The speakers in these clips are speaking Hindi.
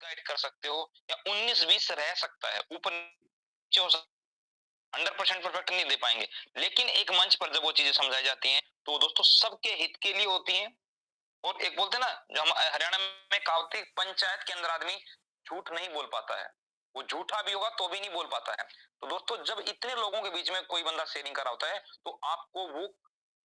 गाइड कर सकते हो, या 19-20 रह सकता है, ऊपर नीचे हो सकता है, 100% परफेक्ट नहीं दे पाएंगे, लेकिन एक मंच पर जब वो चीजें समझाई जाती हैं तो दोस्तों सबके हित के लिए होती हैं। और एक बोलते हैं ना, जो हम हरियाणा में कहावत है, पंचायत के अंदर आदमी झूठ नहीं बोल पाता है, वो झूठा भी होगा तो भी नहीं बोल पाता है। तो दोस्तों जब इतने लोगों के बीच में कोई बंदा शेयरिंग कर रहा होता है तो आपको वो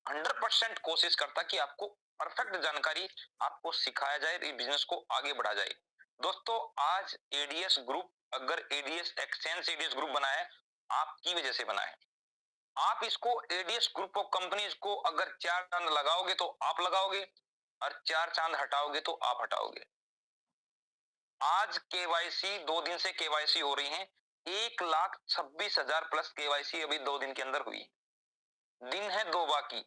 100% कोशिश करता है कि आपको परफेक्ट जानकारी आपको सिखाया जाए, बिजनेस को आगे बढ़ा जाए। दोस्तों आज एडीएस ग्रुप, अगर एडीएस एक्सचेंज एडीएस ग्रुप बना है, आपकी वजह से बना है। आप इसको एडीएस ग्रुप ऑफ कंपनीज को अगर 4 चांद लगाओगे तो आप लगाओगे, और 4 चांद हटाओगे तो आप हटाओगे। आज केवाईसी 2 दिन से केवाईसी हो रही है, 1,26,000 प्लस केवाईसी अभी 2 दिन के अंदर हुई। दिन है 2 बाकी,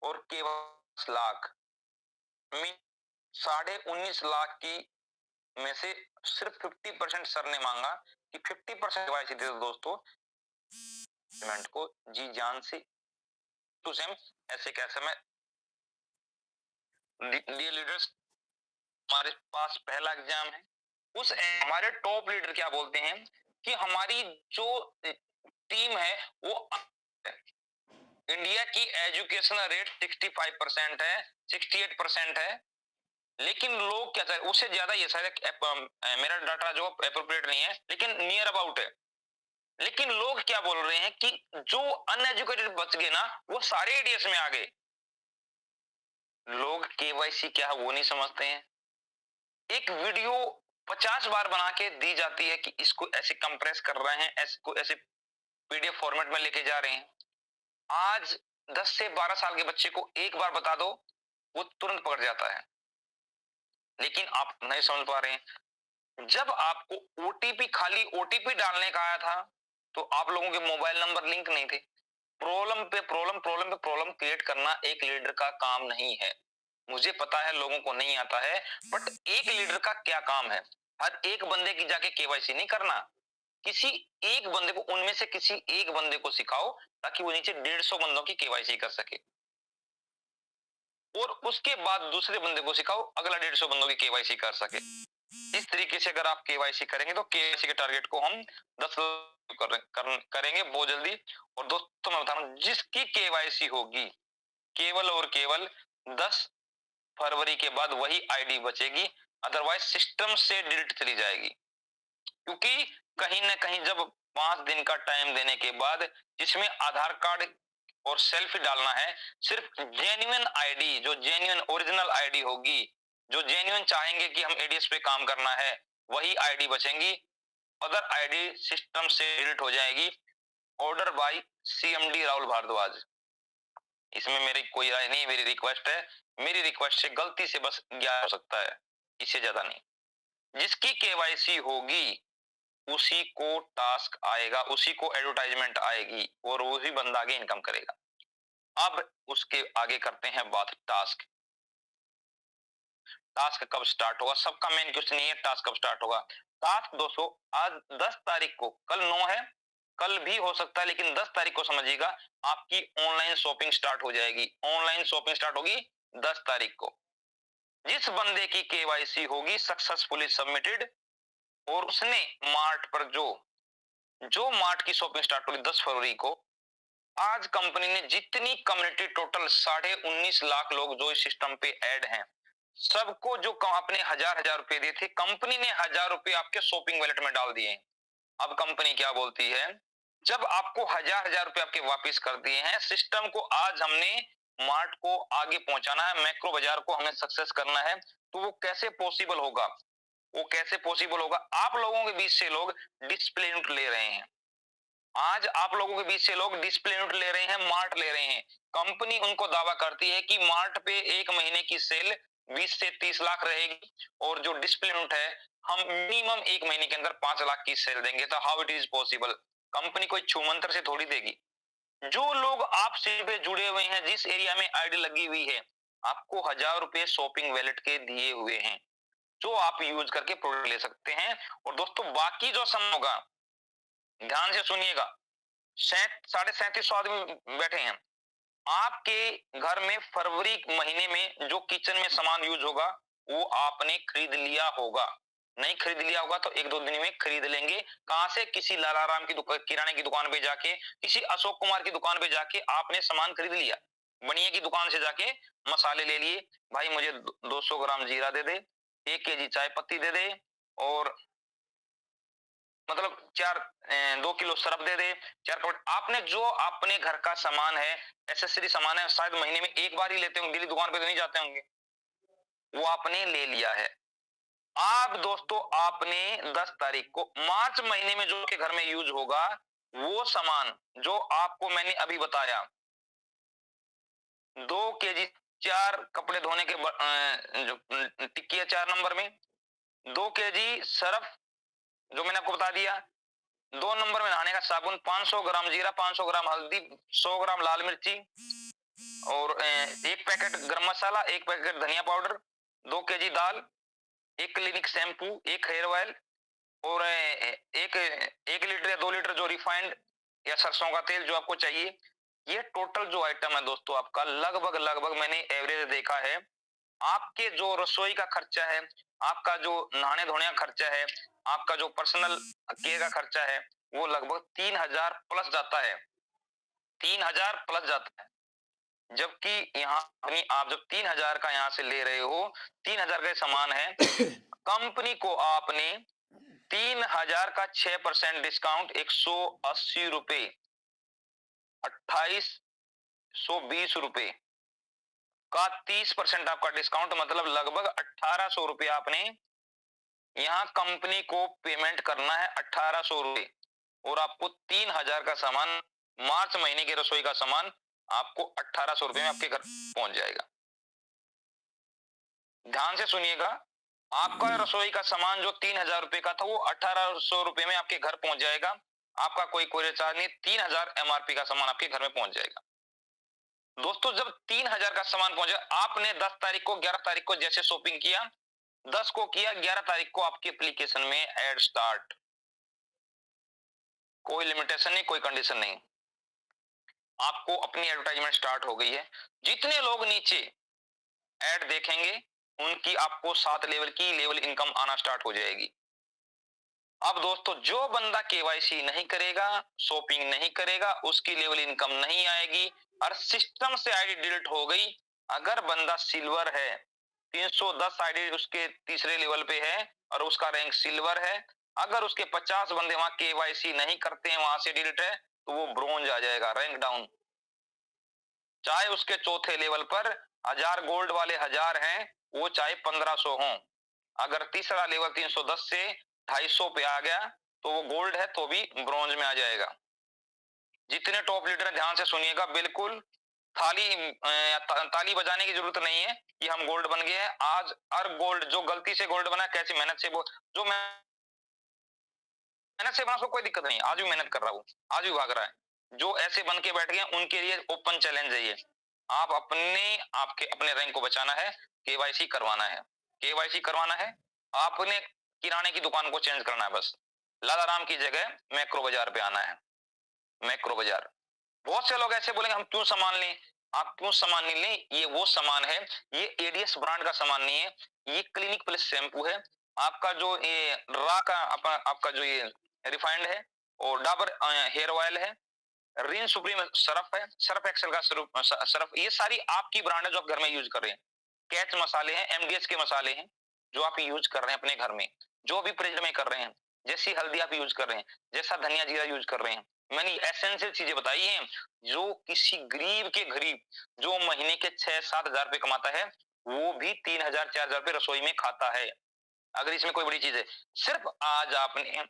और केवल लाख, 19.5 लाख की में से सिर्फ 50% सर ने मांगा कि 50% केवाईसी दे दो दोस्तों, पेमेंट को जी जान से टू सेम ऐसे कैसे में। डियर लीडर्स, हमारे पास पहला एग्जाम है, उस हमारे टॉप लीडर क्या बोलते हैं कि हमारी जो टीम है वो इंडिया की एजुकेशन रेट 65% है, 68% है, लेकिन लोग क्या चाहते, उससे ज्यादा ये शायद मेरा डाटा जो एप्रोप्रिएट नहीं है लेकिन नियर अबाउट है। लेकिन लोग क्या बोल रहे हैं कि जो अनएजुकेटेड बच गए ना वो सारे एडीएस में आ गए। लोग केवाईसी क्या है वो नहीं समझते हैं। एक वीडियो 50 बार बना के दी जाती है कि इसको ऐसे कंप्रेस कर रहे हैं, इसको ऐसे पीडीएफ फॉर्मेट में लेके जा रहे हैं। आज 10 से 12 साल के बच्चे को एक बार बता दो वो तुरंत पकड़ जाता है, लेकिन आप नहीं समझ पा रहे हैं। जब आपको ओटीपी, खाली ओटीपी डालने का आया था तो आप लोगों के मोबाइल नंबर लिंक नहीं थे। प्रॉब्लम पे प्रॉब्लम, प्रॉब्लम पे प्रॉब्लम क्रिएट करना एक लीडर का काम नहीं है। मुझे पता है लोगों को नहीं आता है, बट एक लीडर का क्या काम है? हर एक बंदे की जाके केवाईसी नहीं करना, किसी एक बंदे को, उनमें से किसी एक बंदे को सिखाओ ताकि वो नीचे 150 बंदों की केवाईसी कर सके, और उसके बाद दूसरे बंदे को सिखाओ अगला 150 बंदों की केवाईसी कर सके। इस तरीके से अगर आप केवाईसी करेंगे तो केवाईसी के टारगेट को हम 10 करेंगे बहुत जल्दी। और दोस्तों मैं बता रहा हूं, जिसकी केवाईसी होगी केवल और केवल 10 फरवरी के बाद वही आईडी बचेगी, अदरवाइज सिस्टम से डिलीट चली जाएगी। क्योंकि कहीं ना कहीं जब 5 दिन का टाइम देने के बाद जिसमें आधार कार्ड और सेल्फी डालना है, सिर्फ जेन्युइन आईडी, जो जेन्युइन ओरिजिनल आईडी होगी, जो जेन्युइन चाहेंगे कि हम एडीएस पे काम करना है, वही आईडी बचेंगी। अदर आईडी सिस्टम से डिलीट हो जाएगी। Order by CMD Rahul Bhardwaj. इसमें मेरी कोई राय नहीं, मेरी रिक्वेस्ट है। मेरी रिक्वेस्ट से गलती से बस 11 हो सकता है, इससे ज्यादा नहीं। जिसकी केवाईसी होगी उसी को टास्क आएगा, उसी को एडवर्टाइजमेंट आएगी, और वही बंदा आगे इनकम करेगा। अब उसके आगे करते हैं बात टास्क। टास्क कब स्टार्ट होगा? सबका मेन क्वेश्चन ये है, टास्क कब स्टार्ट होगा? टास्क दोस्तों आज 10 तारीख को, कल 9 है, कल भी हो सकता है, लेकिन 10 तारीख को समझिएगा आपकी ऑनलाइन शॉपिंग स्टार्ट हो जाएगी। ऑनलाइन शॉपिंग स्टार्ट होगी 10 तारीख को। जिस बंदे की केवाईसी होगी सक्सेसफुली सबमिटेड, और उसने मार्ट पर जो मार्ट की शॉपिंग स्टार्ट होगी 10 फरवरी को, आज कंपनी ने जितनी कम्युनिटी, टोटल 19.5 लाख लोग जो इस सिस्टम पे ऐड हैं, सबको जो आपने 1000 रुपए दिए थे, कंपनी ने 1000 रुपए आपके शॉपिंग वॉलेट में डाल दिए। अब कंपनी क्या बोलती है, जब आपको 1000 रुपए आपके वापस कर दिए हैं, सिस्टम को आज हमने मार्ट को आगे पहुंचाना है, मैक्रो बाजार को हमें सक्सेस करना है, तो वो कैसे पॉसिबल होगा? वो कैसे पॉसिबल होगा? आप लोगों के बीच से लोग डिस्प्ले यूनिट ले रहे हैं। आज आप लोगों के बीच से लोग डिस्प्ले यूनिट ले रहे हैं, मार्ट ले रहे हैं। कंपनी उनको दावा करती है कि मार्ट पे एक महीने की सेल 20 से 30 लाख रहेगी, और जो डिस्प्ले यूनिट है हम मिनिमम एक महीने के अंदर 5 लाख की सेल देंगे। तो how it is possible? Company कोई छूमंतर से थोड़ी देगी। जो लोग आपसे पे जुड़े हुए हैं, जिस एरिया में आईडी लगी हुई है, आपको 1000 रुपए शॉपिंग वैलेट के दिए हुए हैं, जो आप यूज करके प्रोडक्ट ले सकते हैं। और दोस्तों बाकी जो सम होगा, ध्यान से सुनिएगा, 3750 आदमी बैठे हैं, आपके घर में फरवरी महीने में जो किचन में सामान यूज होगा वो आपने खरीद लिया होगा। नहीं खरीद लिया होगा तो 1-2 दिन में खरीद लेंगे। कहां से? किसी लालाराम की दुकान, किराने की दुकान पे जाके, किसी अशोक कुमार की दुकान पे जाके आपने सामान खरीद लिया। बनिया की दुकान से जाके मसाले ले लिए, भाई मुझे 200 ग्राम जीरा दे दे, 1 केजी चाय पत्ती दे दे, और मतलब 2 किलो सरफ दे दे, 4 कपड़े। आपने जो अपने घर का सामान है, एसेसरी सामान है, शायद महीने में एक बार ही लेते होंगे, डेली दुकान पे तो नहीं जाते होंगे, वो आपने ले लिया है। अब दोस्तों आपने 10 तारीख को मार्च महीने में जो आपके घर में यूज होगा, वो सामान जो आपको मैंने अभी बताया, 2 केजी 4 कपड़े धोने के जो टिक्की है 4 नंबर में, 2 केजी सरफ जो मैंने आपको बता दिया, 2 नंबर में नहाने का साबुन, 500 ग्राम जीरा, 500 ग्राम हल्दी, 100 ग्राम लाल मिर्ची, और 1 पैकेट गरम मसाला, 1 पैकेट धनिया पाउडर, 2 केजी दाल, 1 क्लिनिक शैम्पू, 1 हेयर ऑयल, और 1 लीटर या 2 लीटर जो रिफाइंड या सरसों का तेल जो आपको चाहिए। ये टोटल जो आइटम है दोस्तों आपका लगभग लगभग मैंने एवरेज देखा है, आपके जो रसोई का खर्चा है, आपका जो नहाने धोने का खर्चा है, आपका जो पर्सनल केयर का खर्चा है, वो लगभग 3000 प्लस जाता है, 3000 प्लस जाता है। जबकि यहाँ अपनी आप जब 3000 का यहाँ से ले रहे हो, 3000 का सामान है, कंपनी को आपने 3000 का 6% डिस्काउंट 180 रुपए, 2820 रुपए का 30% आपका डिस्काउंट, मतलब लगभग 1800 रुपए आपने यहाँ कंपनी को पेमेंट करना है, 1800 रुपए, और आपको 3000 का सामान, मार्च महीने के रसोई का सामान आपको 1800 रुपए में आपके घर पहुंच जाएगा। ध्यान से सुनिएगा, आपका रसोई का सामान जो 3000 रुपए का था वो 1800 रुपए में आपके घर पहुंच जाएगा। आपका कोई कोरियर चार्ज नहीं, 3000 एमआरपी का सामान आपके घर में पहुंच जाएगा। दोस्तों जब 3000 का सामान पहुंचा, आपने 10 तारीख को 11 तारीख को जैसे शॉपिंग किया, 10 को किया, 11 तारीख को आपकी एप्लीकेशन में एड स्टार्ट, कोई लिमिटेशन नहीं, कोई कंडीशन नहीं, आपको अपनी एडवर्टाइजमेंट स्टार्ट हो गई है। जितने लोग नीचे एड देखेंगे उनकी आपको 7 लेवल की लेवल इनकम आना स्टार्ट हो जाएगी। अब दोस्तों जो बंदा केवाईसी नहीं करेगा, शॉपिंग नहीं करेगा, उसकी लेवल इनकम नहीं आएगी, और सिस्टम से आईडी डिलीट हो गई। अगर बंदा सिल्वर है, 310 आईडी उसके तीसरे लेवल पे है और उसका रैंक सिल्वर है, अगर उसके 50 बंदे वहां केवाईसी नहीं करते हैं, वहां से डिलीट है, तो वो ब्रोंज आ जाएगा, रैंक डाउन। चाहे उसके चौथे लेवल पर 1000 गोल्ड वाले 1000 हैं, वो चाहे 1500 हों, अगर तीसरा लेवल 310 से 250 पे आ गया तो वो गोल्ड है तो भी ब्रॉन्ज में आ जाएगा। जितने टॉप लीडर हैं ध्यान से सुनिएगा, बिल्कुल ताली बजाने की जरूरत नहीं है कि हम गोल्ड बन गए हैं। आज हर गोल्ड जो गलती से गोल्ड बना, कैसी मेहनत से, जो मेहनत से बना उसको कोई दिक्कत नहीं, आज भी मेहनत कर रहा हूँ, आज भी भाग रहा है। जो ऐसे बन के बैठ गए उनके लिए ओपन चैलेंज है ये। आप अपने रैंक को बचाना है, केवाईसी करवाना है, केवाईसी करवाना है, आपने किराने की दुकान को चेंज करना है, बस लालाराम की जगह मैक्रो बाजार पे आना है, मैक्रो बाजार। बहुत से लोग ऐसे बोलेंगे हम क्यों सामान लें, आप क्यों सामान नहीं लें, ये वो सामान है, ये एडीएस ब्रांड का सामान नहीं है, ये क्लिनिक प्लस शैम्पू है, आपका जो ये रा का आपका जो ये रिफाइंड है, और डाबर हेयर ऑयल है, रिन सुप्रीम सरफ है, सर्फ एक्सेल का सरफ, ये सारी आपकी ब्रांड है जो आप घर में यूज कर रहे हैं। कैच मसाले हैं, एमडीएच के मसाले हैं जो आप यूज कर रहे हैं अपने घर में, जो भी प्रेजेंट में कर रहे हैं, जैसी हल्दी आप यूज कर रहे हैं, जैसा धनिया जीरा यूज कर रहे हैं, मैंने एसेंशियल चीजें बताई हैं जो किसी गरीब के गरीब जो महीने के 6-7 हजार रुपए कमाता है, वो भी 3000-4000 रुपए रसोई में खाता है। अगर इसमें कोई बड़ी चीज है, सिर्फ आज आपने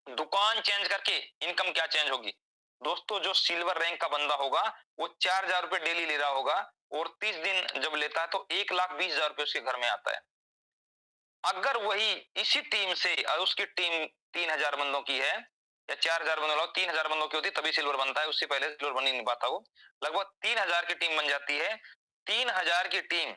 दुकान चेंज करके इनकम क्या चेंज होगी दोस्तों, जो सिल्वर रैंक का बंदा होगा वो 4000 रुपए डेली ले रहा होगा, और 30 दिन जब लेता है तो 1,20,000 रुपए उसके घर में आता है। अगर वही इसी टीम से, और उसकी टीम 3000 बंदों की है या 4000 बंदों, 3000 बंदों की होती तभी सिल्वर बनता है, उससे पहले सिल्वर बन ही नहीं पाता। वो लगभग 3000 की टीम बन जाती है। 3000 की टीम,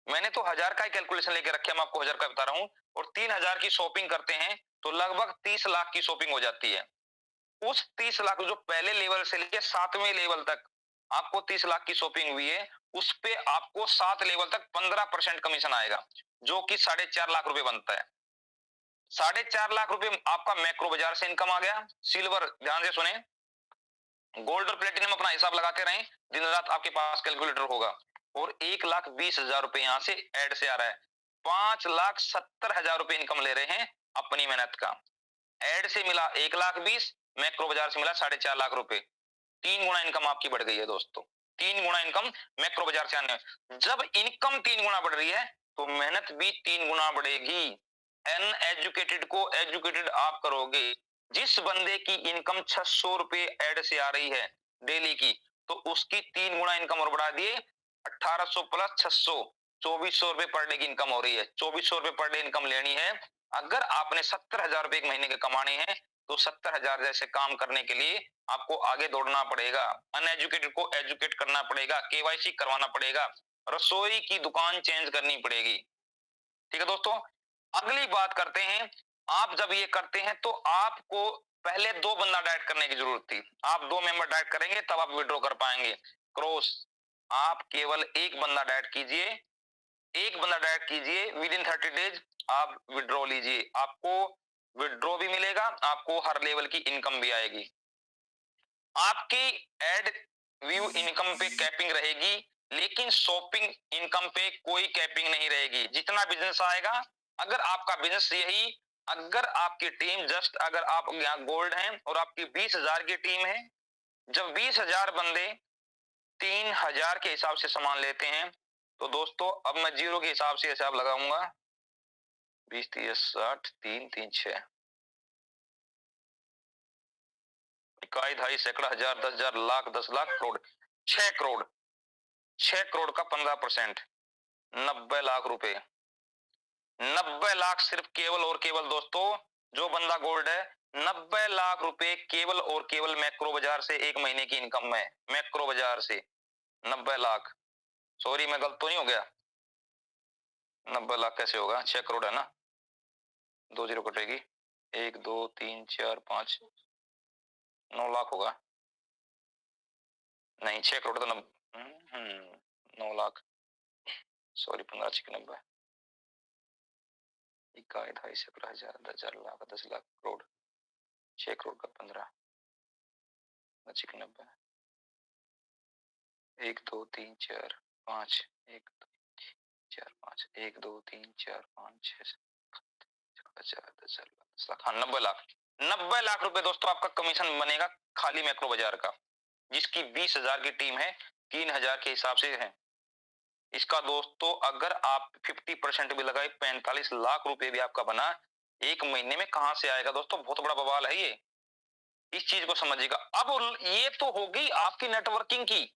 मैंने तो 1000 का ही कैलकुलेशन लेके रखा, मैं आपको 1000 का बता रहा हूँ, और 3000 की शॉपिंग करते हैं तो लगभग 30 लाख की शॉपिंग हो जाती है। उस 30 लाख जो पहले लेवल से लेके 7वें लेवल तक आपको 30 लाख की शॉपिंग हुई है, उस पे आपको 7 लेवल तक 15% कमीशन आएगा, जो कि 4.5 लाख रुपए बनता है। 4.5 लाख रुपए आपका मैक्रो बाजार से इनकम आ गया। सिल्वर, ध्यान से सुने, गोल्ड और प्लेटिनम अपना हिसाब लगाते रहें, दिन रात आपके पास कैलकुलेटर होगा। और 1,20,000 रुपए यहां से ऐड से आ रहा है। 5,70,000 रुपए इनकम ले रहे हैं अपनी मेहनत का। ऐड से मिला 1,20,000, मैक्रो बाजार से मिला 4.5 लाख रुपए। 3 गुना इनकम आपकी बढ़ गई है दोस्तों। 3 गुना इनकम मैक्रो बाजार से आने। जब इनकम 3 गुना बढ़ रही है तो मेहनत भी 3 गुना बढ़ेगी। अनएजुकेटेड को एजुकेटेड आप करोगे। जिस बंदे की इनकम 600 रुपए ऐड से आ रही है डेली की, तो उसकी 3 गुना इनकम और बढ़ा दिए। 1800 प्लस 600, 2400 रुपए पर डे की इनकम हो रही है। 2400 रुपए पर डे इनकम लेनी है। अगर आपने 70,000 रुपए एक महीने के कमाने हैं तो 70,000 जैसे काम करने के लिए आपको आगे दौड़ना पड़ेगा। अनएजुकेटेड को एजुकेट करना पड़ेगा, केवाईसी करवाना पड़ेगा, रसोई की दुकान चेंज करनी पड़ेगी। ठीक है दोस्तों, अगली बात करते हैं। आप जब ये करते हैं तो आपको पहले 2 बंदा डाइट करने की जरूरत थी। आप 2 मेंबर डाइट करेंगे तब आप विड्रॉ कर पाएंगे। क्रॉस, आप केवल एक बंदा डाइट कीजिए, एक बंदा डाइट कीजिए, विद इन 30 डेज आप विड्रॉ लीजिए। आपको विड्रॉ भी मिलेगा, आपको हर लेवल की इनकम भी आएगी। आपकी एड व्यू इनकम पे कैपिंग रहेगी, लेकिन शॉपिंग इनकम पे कोई कैपिंग नहीं रहेगी। जितना बिजनेस आएगा, अगर आपका बिजनेस यही, अगर आपकी टीम जस्ट, अगर आप यहाँ गोल्ड हैं और आपकी 20,000 की टीम है, जब 20,000 बंदे 3,000 के हिसाब से सामान लेते हैं, तो दोस्तों अब मैं जीरो के हिसाब से हिसाब लगाऊंगा। 20, 30, 60, 3, 3, 6, इकाई, ढाई, सैकड़ा, हजार, 10,000, लाख, 10 लाख, करोड़, 6 करोड़। 6 करोड़ का 15%, 90 लाख रुपए। 90 लाख सिर्फ केवल और केवल दोस्तों, जो बंदा गोल्ड है, 90 लाख रुपए केवल और केवल मैक्रो बाजार से एक महीने की इनकम है। मैक्रो बाजार से 90 लाख। सॉरी, मैं गलत तो नहीं हो गया? 90 लाख कैसे होगा? 6 करोड़ है ना, 2 जीरो कटेगी। 1, 2, 3, 4, 5, 9 लाख होगा। नहीं, 6 करोड़ तो 9 लाख, सॉरी, 15, 6, 90, इकाई, ढाई, सैकड़ा, हजार, 10,000, लाख, 10 लाख, करोड़, 6 करोड़ का 15, 90, 1, 2, 3, 4, 5, 1, 2, 4, 5, 1, 2, 3, 4, 5, 6, 10,000, 10,000, 10 लाख, हाँ 90 लाख। 90 लाख रुपए दोस्तों आपका कमीशन बनेगा खाली मैक्रो बाजार का, जिसकी 20,000 की टीम है, 3,000 के हिसाब से है। इसका दोस्तों अगर आप 50% भी लगाए, 45 लाख रुपए भी आपका बना एक महीने में। कहां से आएगा दोस्तों? बहुत बड़ा बवाल है ये, इस चीज को समझिएगा। अब ये तो होगी आपकी नेटवर्किंग की।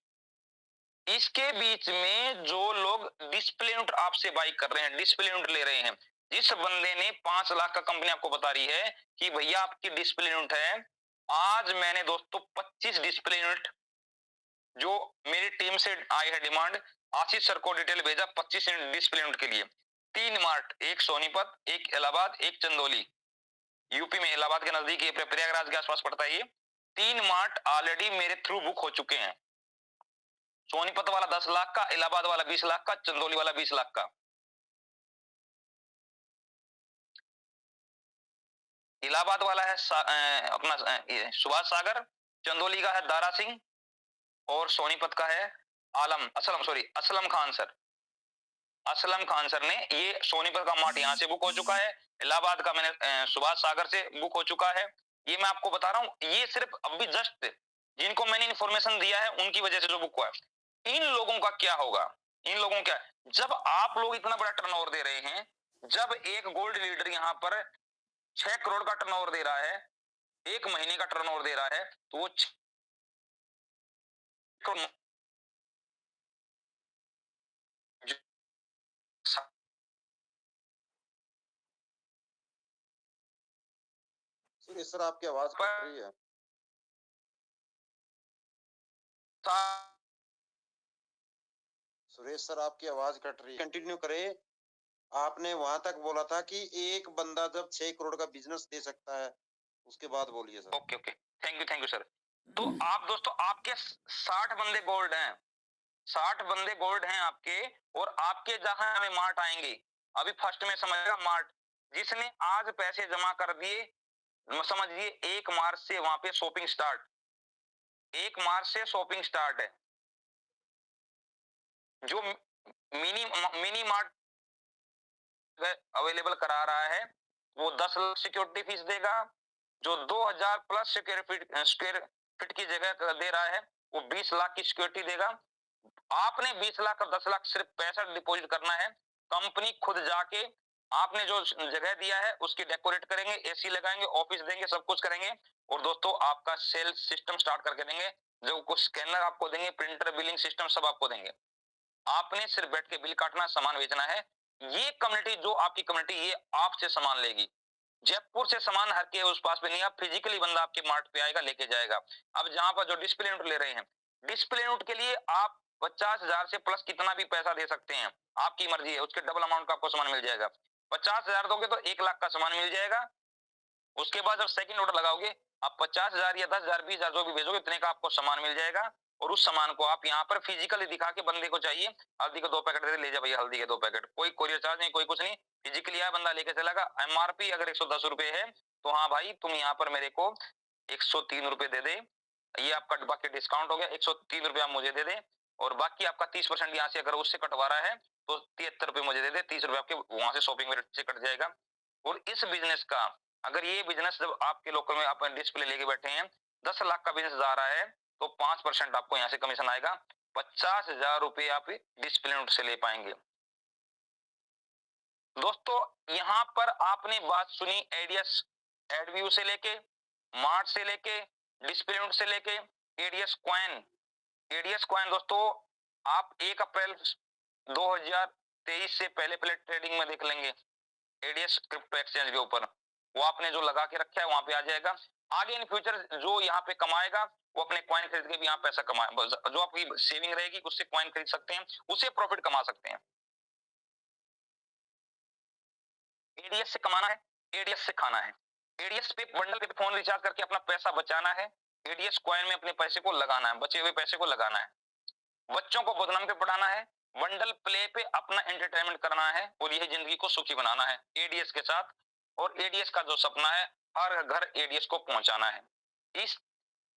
इसके बीच में जो लोग डिस्प्ले यूनिट आपसे बाई कर रहे हैं, डिस्प्ले यूनिट ले रहे हैं, जिस बंदे ने 5 लाख का कंपनी आपको बता रही है कि भैया आपकी डिस्प्ले यूनिट है, आज मैंने दोस्तों 25 डिस्प्ले यूनिट, जो मेरी टीम से आई है डिमांड, आशीष सर को डिटेल भेजा 25 डिस्प्ले यूनिट के लिए। 3 मार्ट, एक सोनीपत, एक इलाहाबाद, एक चंदौली, यूपी में इलाहाबाद के नजदीक, ये प्रयागराज के आसपास पड़ता है। ये 3 मार्ट ऑलरेडी मेरे थ्रू बुक हो चुके हैं। सोनीपत वाला 10 लाख का, इलाहाबाद वाला 20 लाख का, चंदौली वाला 20 लाख का। इलाहाबाद वाला है अपना सुभाष सागर, चंदौली का है दारा सिंह, और सोनीपत का है असलम खान सर। असलम खान सर ने, ये सोनीपत का मार्ट यहाँ से बुक हो चुका है, इलाहाबाद का मैंने सुभाष सागर से बुक हो चुका है। ये मैं आपको बता रहा हूँ, ये सिर्फ अभी जस्ट जिनको मैंने इन्फॉर्मेशन दिया है उनकी वजह से जो बुक हुआ है। इन लोगों का क्या होगा? इन लोगों क्या, जब आप लोग इतना बड़ा टर्नओवर दे रहे हैं, जब एक गोल्ड लीडर यहाँ पर 6 करोड़ का टर्नओवर दे रहा है, एक महीने का टर्नओवर दे रहा है, तो वो सर आपकी आवाज कट रही है। सुरेश सर आपकी आवाज कट रही है, कंटिन्यू करें। आपने वहां तक बोला था कि एक बंदा जब 6 करोड़ का बिजनेस दे सकता है, उसके बाद बोलिए sir. Okay, thank you sir. तो आप दोस्तों, आपके 60 बंदे गोल्ड हैं, 60 बंदे गोल्ड हैं आपके, और आपके जहां हमें मार्ट आएंगे। अभी फर्स्ट में समझेगा मार्ट, जिसने आज पैसे जमा कर दिए, समझिए 1 मार्च से वहां पे शॉपिंग स्टार्ट, 1 मार्च से शॉपिंग स्टार्ट है। जो मिनी मार्ट अवेलेबल करा रहा है वो 10 लाख सिक्योरिटी फीस देगा। जो 2000 प्लस स्क्वायर फीट की जगह दे रहा है वो 20 लाख की सिक्योरिटी देगा। आपने 20 लाख और 10 लाख सिर्फ पैसा डिपॉजिट करना है। कंपनी खुद जाके आपने जो जगह दिया है उसकी डेकोरेट करेंगे, एसी लगाएंगे, ऑफिस देंगे, सब कुछ करेंगे। और दोस्तों आपका सेल्स सिस्टम स्टार्ट करके देंगे, जो कुछ स्कैनर आपको देंगे, प्रिंटर, बिलिंग सिस्टम सब आपको देंगे। आपने सिर्फ बैठ के बिल काटना, सामान बेचना है। ये कम्युनिटी जो आपकी कम्युनिटी ये आपसे सामान लेगी। जयपुर से सामान हर के उस पास पे नहीं, आप फिजिकली बंदा आपके मार्ट पे आएगा, लेके जाएगा। अब जहां पर जो डिस्प्ले यूनिट ले रहे हैं, डिस्प्ले यूनिट के लिए आप 50,000 से प्लस कितना भी पैसा दे सकते हैं, आपकी मर्जी है, उसके डबल अमाउंट का आपको सामान मिल जाएगा। 50,000 दोगे तो 1 लाख का सामान मिल जाएगा। उसके बाद जब सेकंड ऑर्डर लगाओगे, आप 50,000 या 10,000 20,000 जो भी भेजोगे उतने का आपको सामान मिल जाएगा। और उस सामान को आप यहाँ पर फिजिकली दिखा के, बंदे को चाहिए हल्दी के 2 पैकेट दे, ले जा भैया हल्दी के 2 पैकेट, कोई कोरियर चार्ज नहीं, कोई कुछ नहीं, फिजिकली आया बंदा लेके चलेगा। एमआरपी अगर 110 रुपए है तो हाँ भाई तुम यहाँ पर मेरे को 103 रुपए दे दे, ये आपका बाकी डिस्काउंट हो गया, 103 रुपए आप मुझे दे दे। और बाकी आपका 30% यहाँ से अगर उससे कटवा रहा है तो 73 रुपए मुझे दे दे, 30 रुपए आपके वहां से शॉपिंग रेट से कट जाएगा। और इस बिजनेस का, अगर ये बिजनेस जब आपके लोकल में आप डिस्प्ले लेके बैठे हैं, 10 लाख का बिजनेस जा रहा है तो 5% आपको यहाँ से कमीशन आएगा। 50,000 रुपए आप डिस्प्ले नोट से ले पाएंगे। दोस्तों यहाँ पर आपने बात सुनी एडीएस एडव्यू से लेके, मार्ट से लेके, डिस्प्ले नोट से लेके, एडीएस कॉइन। एडीएस कॉइन दोस्तों आप 1 अप्रैल 2023 से पहले पहले ट्रेडिंग में देख लेंगे, एडीएस क्रिप्टो एक्सचेंज के ऊपर, वो आपने जो लगा के रखा है वहां पे आ जाएगा। आगे इन फ्यूचर जो यहाँ पे कमाएगा वो अपने कॉइन खरीद के भी यहाँ पैसा कमाए, जो आपकी सेविंग रहेगी उससे कॉइन खरीद सकते हैं, उसे प्रॉफिट कमा सकते हैं। एडीएस से कमाना है, एडीएस से खाना है। एडीएस पे बंडल पे फोन रिचार्ज करके अपना पैसा बचाना है, एडीएस कॉइन में अपने पैसे को लगाना है, बचे हुए पैसे को लगाना है। बच्चों को बदनाम पे पढ़ाना है, बंडल प्ले पे अपना एंटरटेनमेंट करना है और यही जिंदगी को सुखी बनाना है एडीएस के साथ। और एडीएस का जो सपना है हर घर एडीएस को पहुंचाना है। इस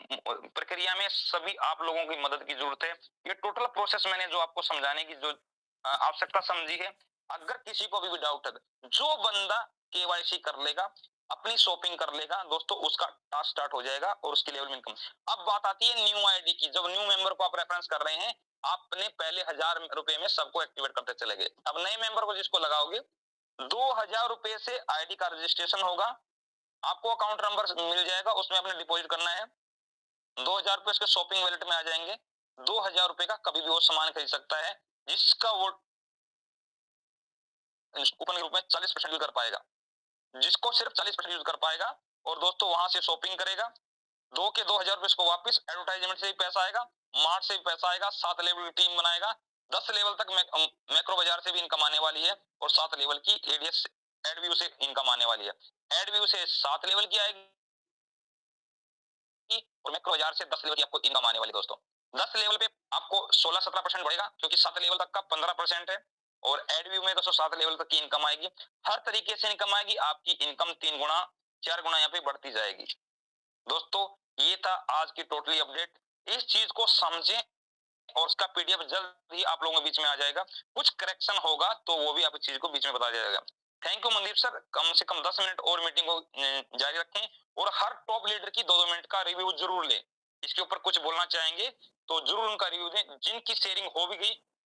प्रक्रिया में सभी आप लोगों की मदद की जरूरत है। ये टोटल प्रोसेस मैंने जो आपको समझाने की जो आवश्यकता समझी है, अगर किसी को भी डाउट है, जो बंदा केवाईसी कर लेगा, अपनी शॉपिंग कर लेगा दोस्तों, उसका टास्क स्टार्ट हो जाएगा और उसकी लेवल में इनकम। अब बात आती है न्यू आईडी की। जब न्यू मेंबर को आप रेफरेंस कर रहे हैं, आपने पहले 1000 रुपए में सबको एक्टिवेट करते चले गए। अब नए मेंबर को जिसको लगाओगे, 2000 रुपए से आईडी का रजिस्ट्रेशन होगा, आपको अकाउंट नंबर मिल जाएगा, उसमें आपने डिपॉजिट करना है। 2000 रुपए उसके शॉपिंग वॉलेट में आ जाएंगे। 2000 रुपए का कभी भी वो सामान खरीद सकता है, जिसका वो कूपन के रूप में 40% यूज कर पाएगा, जिसको सिर्फ 40% यूज कर पाएगा। और दोस्तों वहां से शॉपिंग करेगा, 2000 रुपए इसको वापस एडवर्टाइजमेंट से भी पैसा आएगा, मार्ट से भी पैसा आएगा, 7 लेवल की टीम बनाएगा, 10 लेवल तक मैक्रो बाजार से भी इनकम आने वाली है और 7 लेवल की एडीएस एडव्यू से इनकम आने वाली है। एडव्यू से 7 लेवल की आएगी और मैक्रो बाजार से 10 लेवल की आपको इनकम आने वाली। दोस्तों 10 लेवल पे आपको 16-17% बढ़ेगा, क्योंकि 7 लेवल तक का 15% है। और एडव्यू में दोस्तों 7 लेवल तक की इनकम आएगी, हर तरीके से इनकम आएगी, आपकी इनकम 3 गुना 4 गुना यहाँ पे बढ़ती जाएगी। दोस्तों ये था आज की टोटली अपडेट। इस चीज को समझें और उसका पीडीएफ जल्द ही आप लोगों के बीच में आ जाएगा। कुछ करेक्शन होगा तो वो भी आप इस चीज को बीच में बता दिया जाएगा। थैंक यू मनदीप सर, कम से कम 10 मिनट और मीटिंग को जारी रखें और हर टॉप लीडर की 2-2 मिनट का रिव्यू जरूर लें। इसके ऊपर कुछ बोलना चाहेंगे तो जरूर उनका रिव्यू दें। जिनकी शेयरिंग हो भी गई